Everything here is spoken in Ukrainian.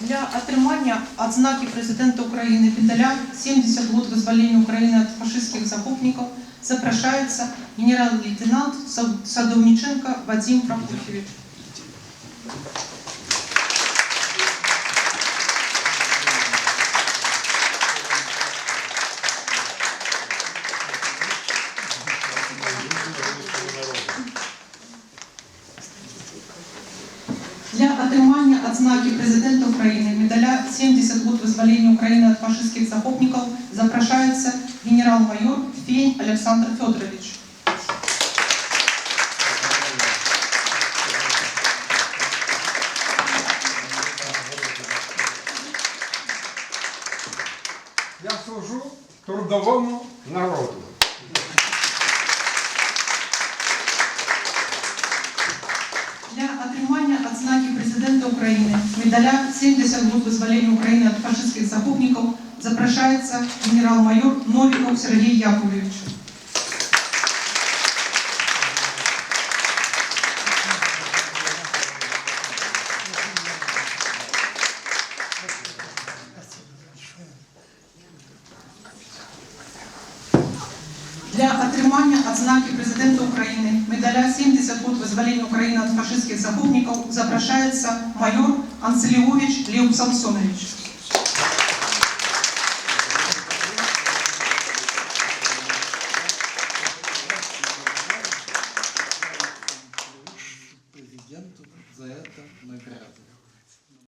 Для отримання відзнаки президента України медаля 70 год вызволения Украины от фашистских захопников запрошується генерал-лейтенант Садовниченко Вадим Прокофьевич. Для отримання відзнаки президента України медаля 70 год вызволения Украины от фашистских захопников запрошується генерал-майор Фень Александр Федорович. Я служу трудовому народу. Для отримання відзнаки президента України медаля 70 год вызволения Украины от фашистских захопников запрошується генерал-майор Новиков Сергей Яковлевич. Для отримання відзнаки президента України медаля 70 год вызволения Украины от фашистских захопников запрошується майор Анцелевович Лев Самсонович.